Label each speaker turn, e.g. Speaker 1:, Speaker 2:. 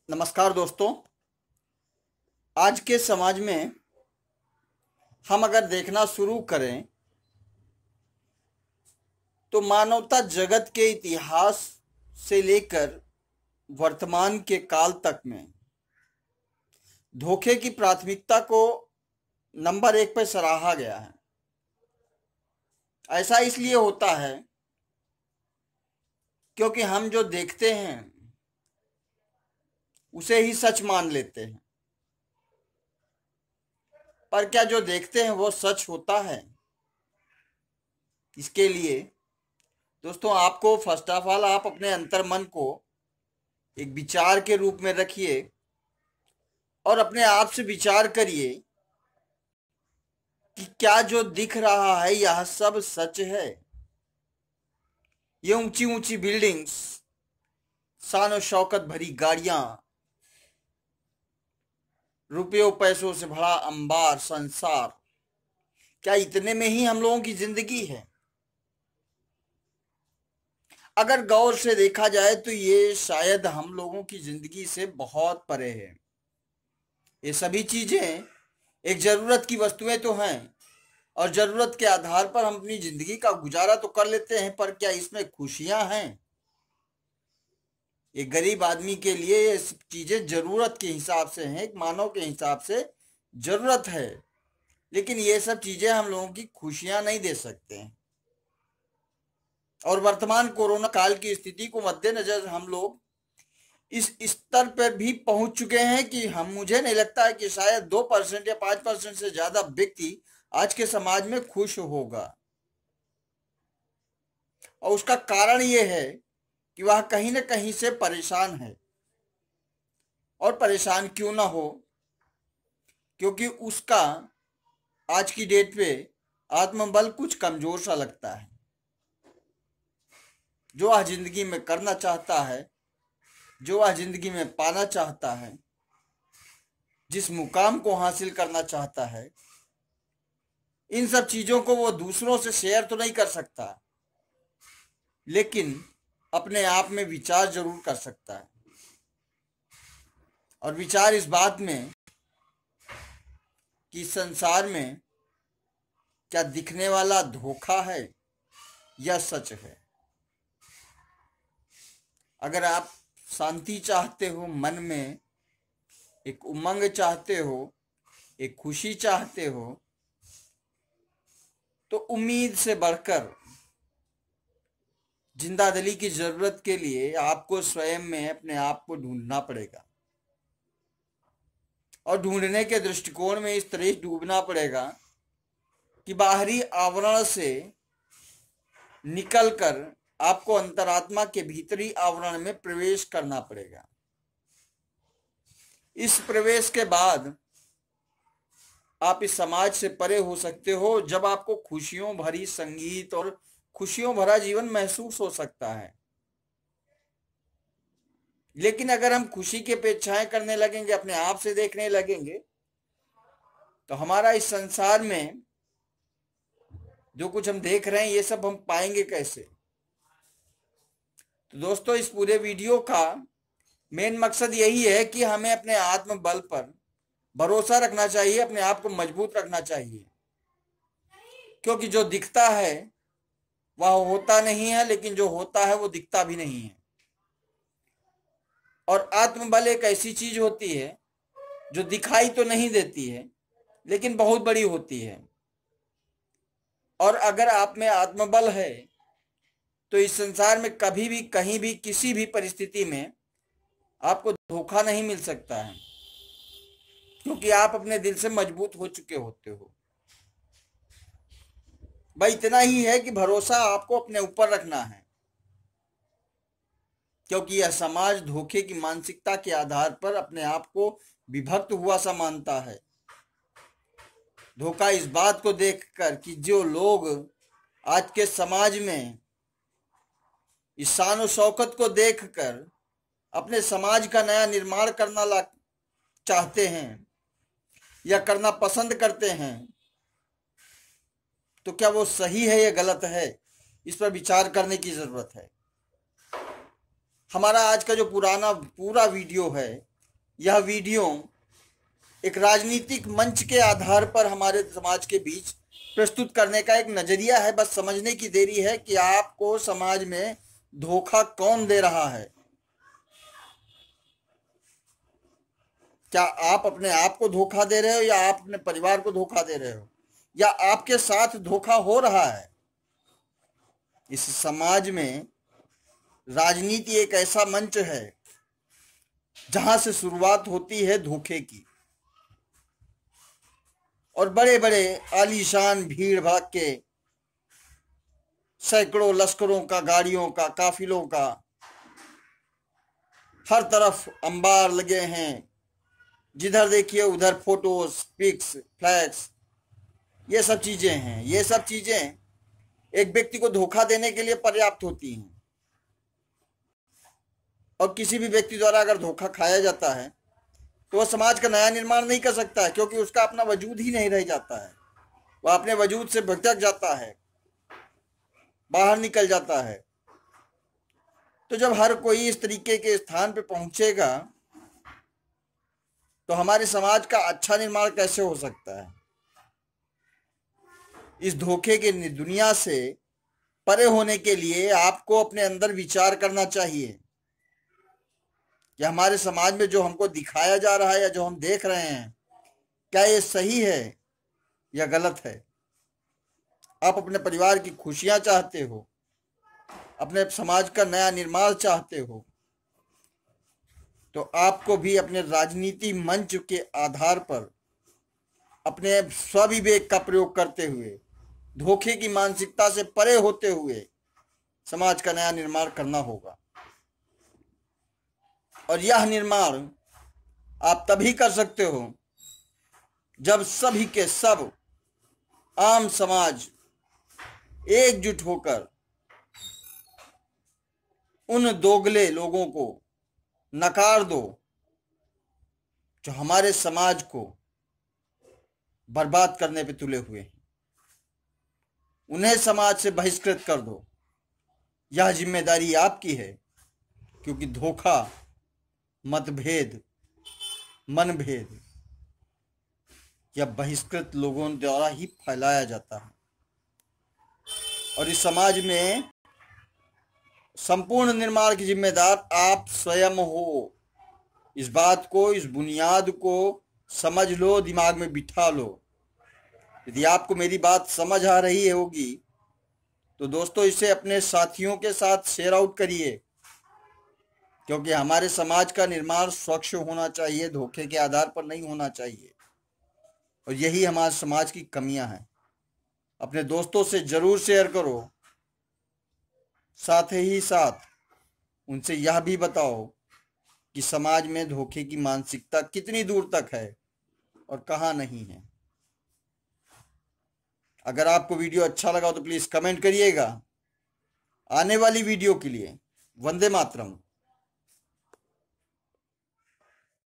Speaker 1: नमस्कार दोस्तों। आज के समाज में हम अगर देखना शुरू करें तो मानवता जगत के इतिहास से लेकर वर्तमान के काल तक में धोखे की प्राथमिकता को नंबर 1 पर सराहा गया है। ऐसा इसलिए होता है क्योंकि हम जो देखते हैं उसे ही सच मान लेते हैं, पर क्या जो देखते हैं वो सच होता है? इसके लिए दोस्तों आपको फर्स्ट ऑफ ऑल आप अपने अंतर्मन को एक विचार के रूप में रखिए और अपने आप से विचार करिए कि क्या जो दिख रहा है यह सब सच है। ये ऊंची ऊंची बिल्डिंग्स, शान शौकत भरी गाड़ियां, रुपयों पैसों से भरा अंबार संसार, क्या इतने में ही हम लोगों की जिंदगी है? अगर गौर से देखा जाए तो ये शायद हम लोगों की जिंदगी से बहुत परे है। ये सभी चीजें एक जरूरत की वस्तुएं तो हैं और जरूरत के आधार पर हम अपनी जिंदगी का गुजारा तो कर लेते हैं, पर क्या इसमें खुशियां हैं? एक गरीब आदमी के लिए ये सब चीजें जरूरत के हिसाब से हैं, एक मानव के हिसाब से जरूरत है, लेकिन ये सब चीजें हम लोगों की खुशियां नहीं दे सकते हैं। और वर्तमान कोरोना काल की स्थिति को मद्देनजर हम लोग इस स्तर पर भी पहुंच चुके हैं कि मुझे नहीं लगता है कि शायद 2% या 5% से ज्यादा व्यक्ति आज के समाज में खुश होगा। और उसका कारण यह है कि वह कहीं ना कहीं से परेशान है। और परेशान क्यों ना हो, क्योंकि उसका आज की डेट पे आत्मबल कुछ कमजोर सा लगता है। जो वह जिंदगी में करना चाहता है, जो वह जिंदगी में पाना चाहता है, जिस मुकाम को हासिल करना चाहता है, इन सब चीजों को वो दूसरों से शेयर तो नहीं कर सकता, लेकिन अपने आप में विचार जरूर कर सकता है। और विचार इस बात में कि संसार में क्या दिखने वाला धोखा है या सच है। अगर आप शांति चाहते हो, मन में एक उमंग चाहते हो, एक खुशी चाहते हो, तो उम्मीद से बढ़कर जिंदादिली की जरूरत के लिए आपको स्वयं में अपने आप को ढूंढना पड़ेगा। और ढूंढने के दृष्टिकोण में इस तरह डूबना पड़ेगा कि बाहरी आवरण से निकलकर आपको अंतरात्मा के भीतरी आवरण में प्रवेश करना पड़ेगा। इस प्रवेश के बाद आप इस समाज से परे हो सकते हो, जब आपको खुशियों भरी संगीत और खुशियों भरा जीवन महसूस हो सकता है। लेकिन अगर हम खुशी की अपेक्षाएं करने लगेंगे, अपने आप से देखने लगेंगे, तो हमारा इस संसार में जो कुछ हम देख रहे हैं ये सब हम पाएंगे कैसे? तो दोस्तों इस पूरे वीडियो का मेन मकसद यही है कि हमें अपने आत्मबल पर भरोसा रखना चाहिए, अपने आप को मजबूत रखना चाहिए, क्योंकि जो दिखता है वह होता नहीं है, लेकिन जो होता है वो दिखता भी नहीं है। और आत्मबल एक ऐसी चीज होती है जो दिखाई तो नहीं देती है, लेकिन बहुत बड़ी होती है। और अगर आप में आत्मबल है तो इस संसार में कभी भी, कहीं भी, किसी भी परिस्थिति में आपको धोखा नहीं मिल सकता है, क्योंकि आप अपने दिल से मजबूत हो चुके होते हो। भाई इतना ही है कि भरोसा आपको अपने ऊपर रखना है, क्योंकि यह समाज धोखे की मानसिकता के आधार पर अपने आप को विभक्त हुआ सा मानता है। धोखा इस बात को देखकर कि जो लोग आज के समाज में इस शान और शौकत को देखकर अपने समाज का नया निर्माण करना चाहते हैं या करना पसंद करते हैं, तो क्या वो सही है या गलत है, इस पर विचार करने की जरूरत है। हमारा आज का जो पूरा वीडियो है यह वीडियो एक राजनीतिक मंच के आधार पर हमारे समाज के बीच प्रस्तुत करने का एक नजरिया है। बस समझने की देरी है कि आपको समाज में धोखा कौन दे रहा है। क्या आप अपने आप को धोखा दे रहे हो या आप अपने परिवार को धोखा दे रहे हो या आपके साथ धोखा हो रहा है। इस समाज में राजनीति एक ऐसा मंच है जहां से शुरुआत होती है धोखे की, और बड़े बड़े आलीशान भीड़ भाड़ के सैकड़ों लश्करों का, गाड़ियों का, काफिलों का, हर तरफ अंबार लगे हैं। जिधर देखिए उधर फोटोज, पिक्स, फ्लैक्स, ये सब चीजें हैं। ये सब चीजें एक व्यक्ति को धोखा देने के लिए पर्याप्त होती हैं। और किसी भी व्यक्ति द्वारा अगर धोखा खाया जाता है तो वह समाज का नया निर्माण नहीं कर सकता है, क्योंकि उसका अपना वजूद ही नहीं रह जाता है। वह अपने वजूद से भटक जाता है, बाहर निकल जाता है। तो जब हर कोई इस तरीके के स्थान पे पहुंचेगा तो हमारे समाज का अच्छा निर्माण कैसे हो सकता है। इस धोखे की दुनिया से परे होने के लिए आपको अपने अंदर विचार करना चाहिए कि हमारे समाज में जो हमको दिखाया जा रहा है या जो हम देख रहे हैं, क्या ये सही है या गलत है। आप अपने परिवार की खुशियां चाहते हो, अपने समाज का नया निर्माण चाहते हो, तो आपको भी अपने राजनीति मंच के आधार पर अपने स्वविवेक का प्रयोग करते हुए, धोखे की मानसिकता से परे होते हुए समाज का नया निर्माण करना होगा। और यह निर्माण आप तभी कर सकते हो जब सभी के सब आम समाज एकजुट होकर उन दोगले लोगों को नकार दो जो हमारे समाज को बर्बाद करने पे तुले हुए हैं। उन्हें समाज से बहिष्कृत कर दो। यह जिम्मेदारी आपकी है, क्योंकि धोखा, मतभेद, मनभेद या बहिष्कृत लोगों द्वारा ही फैलाया जाता है। और इस समाज में संपूर्ण निर्माण की जिम्मेदार आप स्वयं हो। इस बात को, इस बुनियाद को समझ लो, दिमाग में बिठा लो। यदि आपको मेरी बात समझ आ रही होगी तो दोस्तों इसे अपने साथियों के साथ शेयर आउट करिए, क्योंकि हमारे समाज का निर्माण स्वच्छ होना चाहिए, धोखे के आधार पर नहीं होना चाहिए। और यही हमारे समाज की कमियां हैं। अपने दोस्तों से जरूर शेयर करो। साथ ही साथ उनसे यह भी बताओ कि समाज में धोखे की मानसिकता कितनी दूर तक है और कहाँ नहीं है। अगर आपको वीडियो अच्छा लगा तो प्लीज कमेंट करिएगा। आने वाली वीडियो के लिए वंदे मातरम।